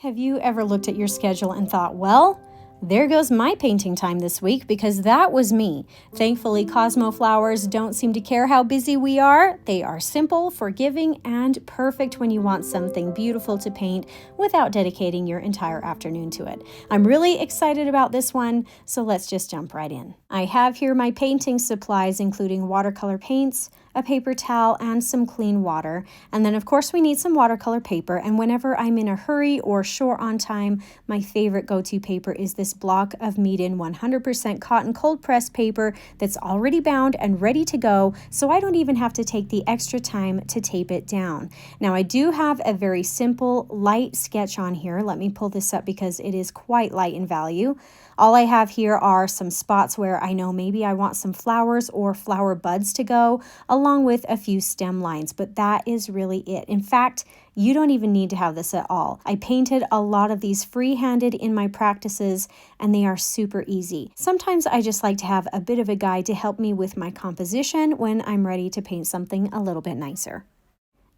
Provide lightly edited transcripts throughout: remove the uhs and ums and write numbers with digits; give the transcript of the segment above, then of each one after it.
Have you ever looked at your schedule and thought, well, there goes my painting time this week, because that was me. Thankfully, Cosmo flowers don't seem to care how busy we are. They are simple, forgiving, and perfect when you want something beautiful to paint without dedicating your entire afternoon to it. I'm really excited about this one, so let's just jump right in. I have here my painting supplies, including watercolor paints, a paper towel, and some clean water. And then of course we need some watercolor paper, and whenever I'm in a hurry or short on time, my favorite go-to paper is this block of Meeden 100% cotton cold press paper that's already bound and ready to go, so I don't even have to take the extra time to tape it down. Now I do have a very simple light sketch on here. Let me pull this up because it is quite light in value. All I have here are some spots where I know maybe I want some flowers or flower buds to go, along with a few stem lines, but that is really it. In fact, you don't even need to have this at all. I painted a lot of these free-handed in my practices, and they are super easy. Sometimes I just like to have a bit of a guide to help me with my composition when I'm ready to paint something a little bit nicer.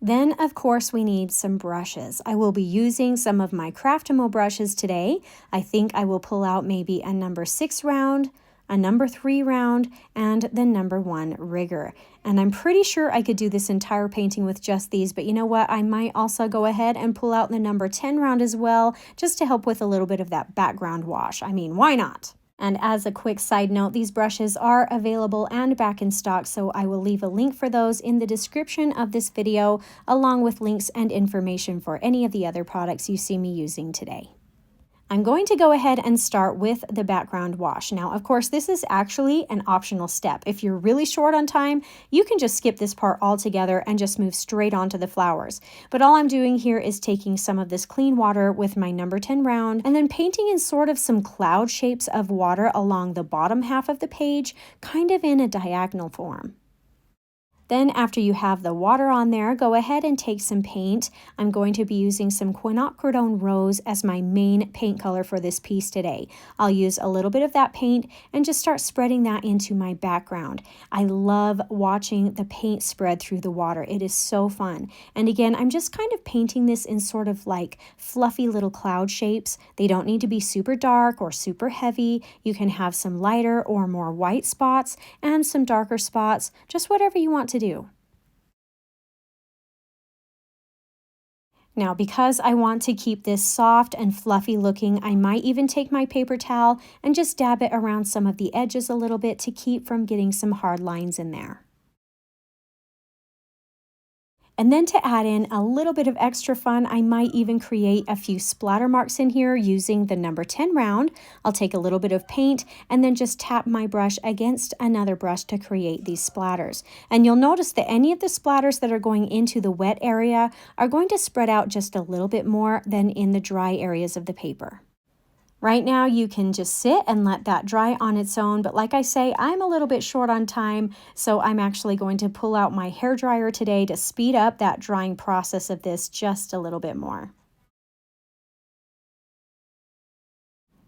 Then, of course, we need some brushes. I will be using some of my Craftamo brushes today. I think I will pull out maybe a number 6 round, a number 3 round, and the number 1 rigger. And I'm pretty sure I could do this entire painting with just these, but you know what? I might also go ahead and pull out the number 10 round as well, just to help with a little bit of that background wash. I mean, why not? And as a quick side note, these brushes are available and back in stock, so I will leave a link for those in the description of this video, along with links and information for any of the other products you see me using today. I'm going to go ahead and start with the background wash. Now, of course, this is actually an optional step. If you're really short on time, you can just skip this part altogether and just move straight onto the flowers. But all I'm doing here is taking some of this clean water with my number 10 round and then painting in sort of some cloud shapes of water along the bottom half of the page, kind of in a diagonal form. Then after you have the water on there, go ahead and take some paint. I'm going to be using some Quinacridone Rose as my main paint color for this piece today. I'll use a little bit of that paint and just start spreading that into my background. I love watching the paint spread through the water. It is so fun. And again, I'm just kind of painting this in sort of like fluffy little cloud shapes. They don't need to be super dark or super heavy. You can have some lighter or more white spots and some darker spots, just whatever you want to do. Now, because I want to keep this soft and fluffy looking, I might even take my paper towel and just dab it around some of the edges a little bit to keep from getting some hard lines in there. And then to add in a little bit of extra fun, I might even create a few splatter marks in here using the number 10 round. I'll take a little bit of paint and then just tap my brush against another brush to create these splatters. And you'll notice that any of the splatters that are going into the wet area are going to spread out just a little bit more than in the dry areas of the paper. Right now, you can just sit and let that dry on its own, but like I say, I'm a little bit short on time, so I'm actually going to pull out my hairdryer today to speed up that drying process of this just a little bit more.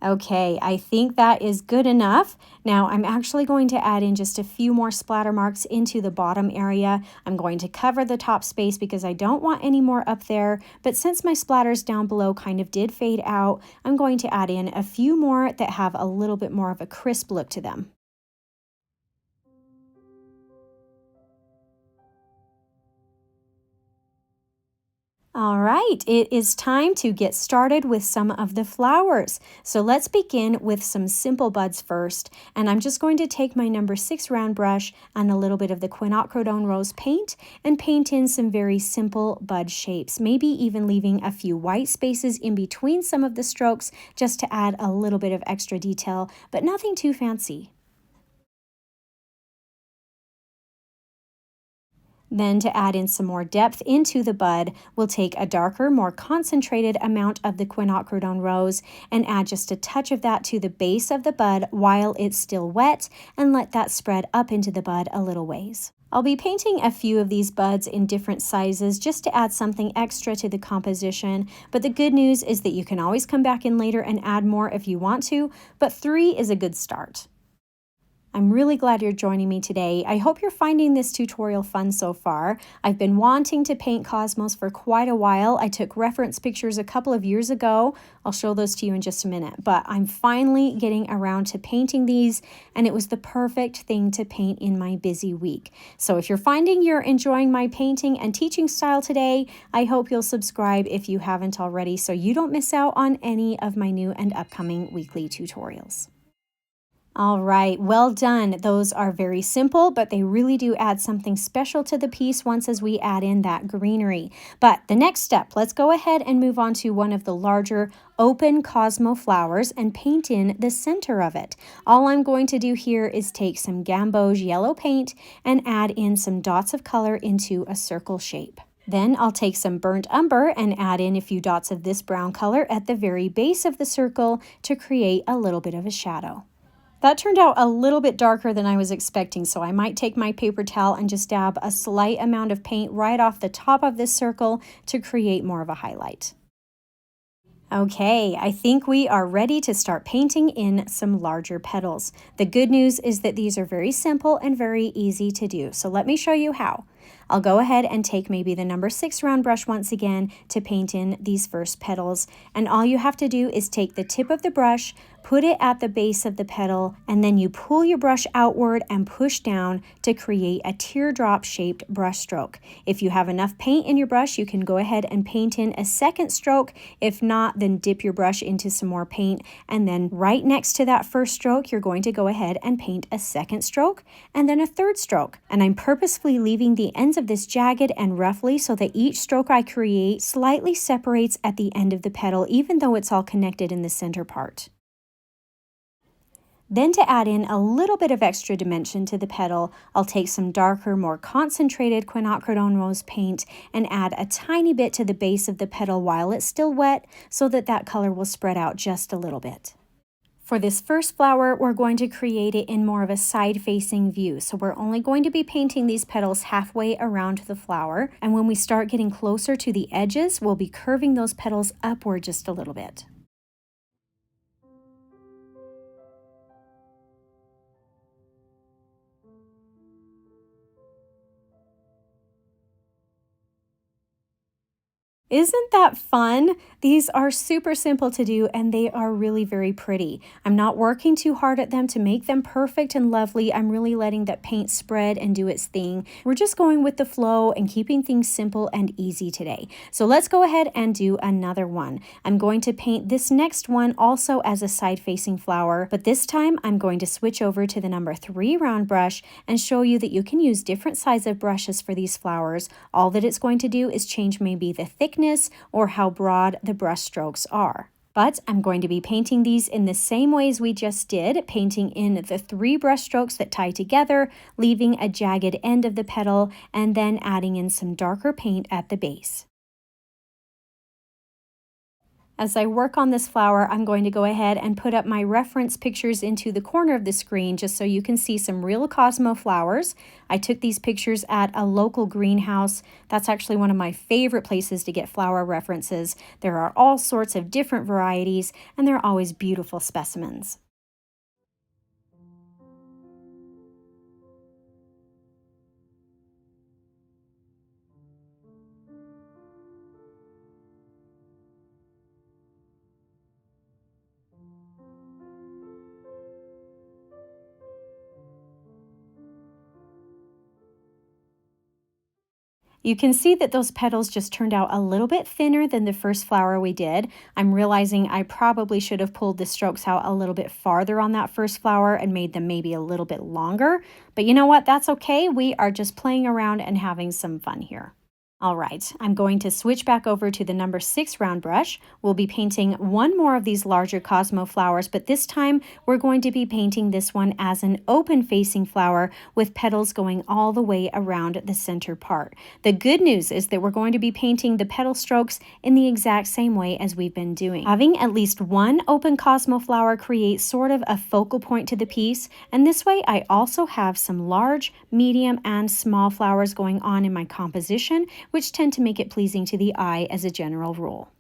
Okay, I think that is good enough. Now I'm actually going to add in just a few more splatter marks into the bottom area. I'm going to cover the top space because I don't want any more up there, but since my splatters down below kind of did fade out, I'm going to add in a few more that have a little bit more of a crisp look to them. All right, it is time to get started with some of the flowers. So let's begin with some simple buds first. And I'm just going to take my number 6 round brush and a little bit of the Quinacridone Rose paint and paint in some very simple bud shapes, maybe even leaving a few white spaces in between some of the strokes just to add a little bit of extra detail, but nothing too fancy. Then to add in some more depth into the bud, we'll take a darker, more concentrated amount of the Quinacridone Rose and add just a touch of that to the base of the bud while it's still wet, and let that spread up into the bud a little ways. I'll be painting a few of these buds in different sizes just to add something extra to the composition, but the good news is that you can always come back in later and add more if you want to, but 3 is a good start. I'm really glad you're joining me today. I hope you're finding this tutorial fun so far. I've been wanting to paint cosmos for quite a while. I took reference pictures a couple of years ago. I'll show those to you in just a minute, but I'm finally getting around to painting these, and it was the perfect thing to paint in my busy week. So if you're finding you're enjoying my painting and teaching style today, I hope you'll subscribe if you haven't already so you don't miss out on any of my new and upcoming weekly tutorials. All right, well done. Those are very simple, but they really do add something special to the piece once as we add in that greenery. But the next step, let's go ahead and move on to one of the larger open Cosmo flowers and paint in the center of it. All I'm going to do here is take some Gamboge yellow paint and add in some dots of color into a circle shape. Then I'll take some burnt umber and add in a few dots of this brown color at the very base of the circle to create a little bit of a shadow. That turned out a little bit darker than I was expecting, so I might take my paper towel and just dab a slight amount of paint right off the top of this circle to create more of a highlight. Okay, I think we are ready to start painting in some larger petals. The good news is that these are very simple and very easy to do, so let me show you how. I'll go ahead and take maybe the number 6 round brush once again to paint in these first petals, and all you have to do is take the tip of the brush, put it at the base of the petal, and then you pull your brush outward and push down to create a teardrop shaped brush stroke. If you have enough paint in your brush, you can go ahead and paint in a second stroke. If not, then dip your brush into some more paint, and then right next to that first stroke, you're going to go ahead and paint a second stroke and then a third stroke. And I'm purposefully leaving the ends of this jagged and roughly so that each stroke I create slightly separates at the end of the petal, even though it's all connected in the center part. Then to add in a little bit of extra dimension to the petal, I'll take some darker, more concentrated Quinacridone rose paint and add a tiny bit to the base of the petal while it's still wet so that that color will spread out just a little bit. For this first flower, we're going to create it in more of a side-facing view. So we're only going to be painting these petals halfway around the flower. And when we start getting closer to the edges, we'll be curving those petals upward just a little bit. Isn't that fun? These are super simple to do and they are really very pretty. I'm not working too hard at them to make them perfect and lovely. I'm really letting that paint spread and do its thing. We're just going with the flow and keeping things simple and easy today. So let's go ahead and do another one. I'm going to paint this next one also as a side-facing flower, but this time I'm going to switch over to the number 3 round brush and show you that you can use different sizes of brushes for these flowers. All that it's going to do is change maybe the thickness or how broad the brush strokes are. But I'm going to be painting these in the same ways we just did, painting in the 3 brush strokes that tie together, leaving a jagged end of the petal, and then adding in some darker paint at the base. As I work on this flower, I'm going to go ahead and put up my reference pictures into the corner of the screen just so you can see some real Cosmo flowers. I took these pictures at a local greenhouse. That's actually one of my favorite places to get flower references. There are all sorts of different varieties, and they're always beautiful specimens. You can see that those petals just turned out a little bit thinner than the first flower we did. I'm realizing I probably should have pulled the strokes out a little bit farther on that first flower and made them maybe a little bit longer. But you know what? That's okay. We are just playing around and having some fun here. All right, I'm going to switch back over to the number 6 round brush. We'll be painting one more of these larger Cosmo flowers, but this time we're going to be painting this one as an open-facing flower with petals going all the way around the center part. The good news is that we're going to be painting the petal strokes in the exact same way as we've been doing. Having at least one open Cosmo flower creates sort of a focal point to the piece, and this way I also have some large, medium, and small flowers going on in my composition, which tend to make it pleasing to the eye as a general rule.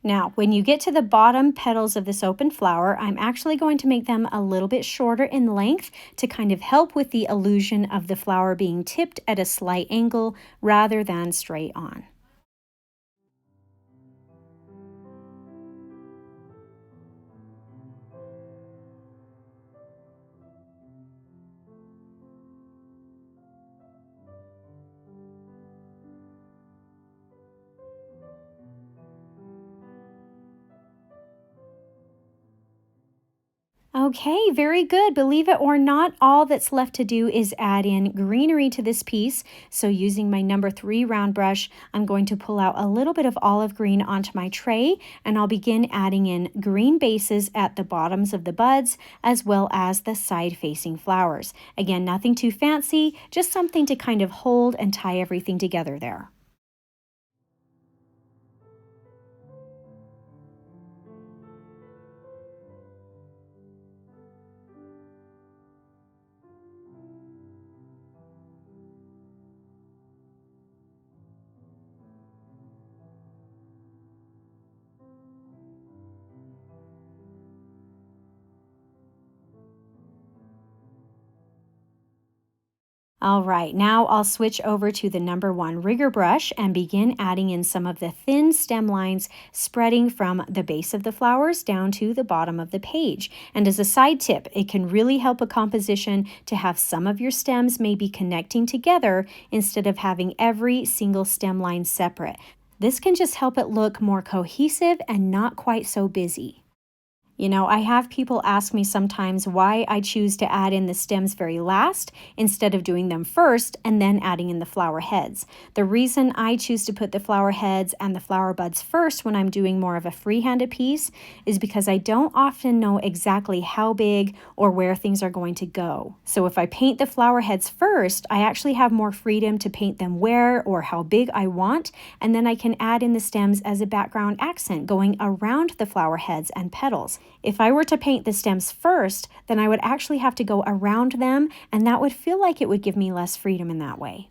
Now, when you get to the bottom petals of this open flower, I'm actually going to make them a little bit shorter in length to kind of help with the illusion of the flower being tipped at a slight angle rather than straight on. Okay, very good. Believe it or not, all that's left to do is add in greenery to this piece. So using my number 3 round brush, I'm going to pull out a little bit of olive green onto my tray, and I'll begin adding in green bases at the bottoms of the buds as well as the side-facing flowers. Again, nothing too fancy, just something to kind of hold and tie everything together there. All right, now I'll switch over to the number 1 rigger brush and begin adding in some of the thin stem lines spreading from the base of the flowers down to the bottom of the page. And as a side tip, it can really help a composition to have some of your stems maybe connecting together instead of having every single stem line separate. This can just help it look more cohesive and not quite so busy. You know, I have people ask me sometimes why I choose to add in the stems very last instead of doing them first and then adding in the flower heads. The reason I choose to put the flower heads and the flower buds first when I'm doing more of a free-handed piece is because I don't often know exactly how big or where things are going to go. So if I paint the flower heads first, I actually have more freedom to paint them where or how big I want, and then I can add in the stems as a background accent going around the flower heads and petals. If I were to paint the stems first, then I would actually have to go around them, and that would feel like it would give me less freedom in that way.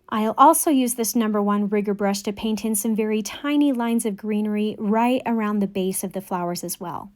I'll also use this number 1 rigger brush to paint in some very tiny lines of greenery right around the base of the flowers as well.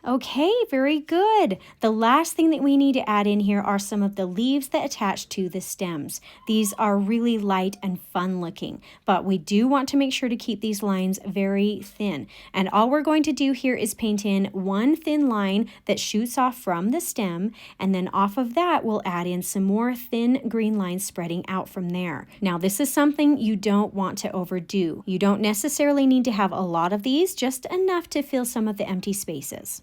Okay, very good. The last thing that we need to add in here are some of the leaves that attach to the stems. These are really light and fun looking, but we do want to make sure to keep these lines very thin. And all we're going to do here is paint in one thin line that shoots off from the stem, and then off of that we'll add in some more thin green lines spreading out from there. Now this is something you don't want to overdo. You don't necessarily need to have a lot of these, just enough to fill some of the empty spaces.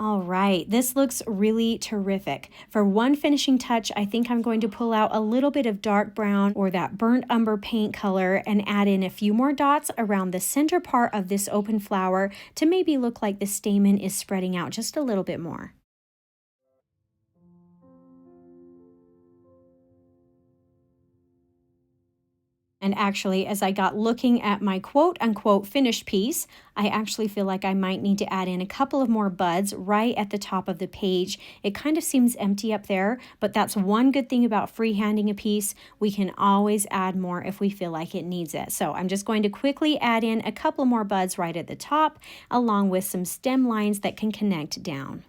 All right, this looks really terrific. For one finishing touch, I think I'm going to pull out a little bit of dark brown or that burnt umber paint color and add in a few more dots around the center part of this open flower to maybe look like the stamen is spreading out just a little bit more. And actually, as I got looking at my quote unquote finished piece, I actually feel like I might need to add in a couple of more buds right at the top of the page. It kind of seems empty up there, but that's one good thing about freehanding a piece. We can always add more if we feel like it needs it. So I'm just going to quickly add in a couple more buds right at the top, along with some stem lines that can connect down.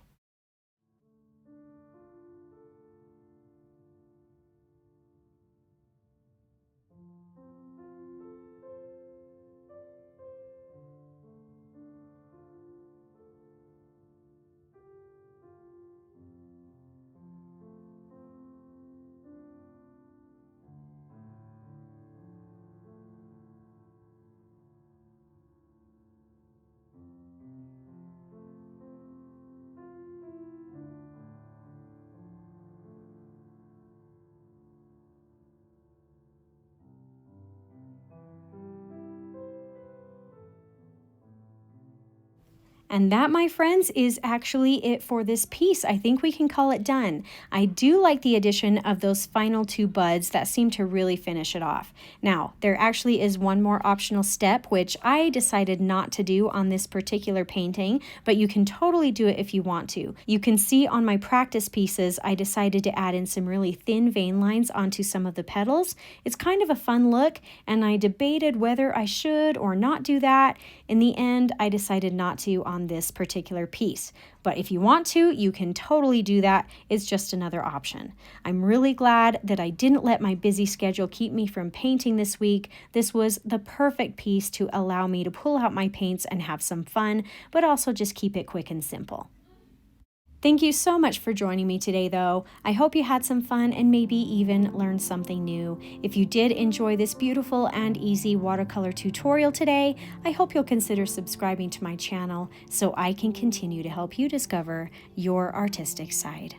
And that, my friends, is actually it for this piece. I think we can call it done. I do like the addition of those final two buds that seem to really finish it off. Now, there actually is one more optional step, which I decided not to do on this particular painting, but you can totally do it if you want to. You can see on my practice pieces, I decided to add in some really thin vein lines onto some of the petals. It's kind of a fun look, and I debated whether I should or not do that. In the end, I decided not to on this particular piece. But if you want to, you can totally do that. It's just another option. I'm really glad that I didn't let my busy schedule keep me from painting this week. This was the perfect piece to allow me to pull out my paints and have some fun, but also just keep it quick and simple. Thank you so much for joining me today, though. I hope you had some fun and maybe even learned something new. If you did enjoy this beautiful and easy watercolor tutorial today, I hope you'll consider subscribing to my channel so I can continue to help you discover your artistic side.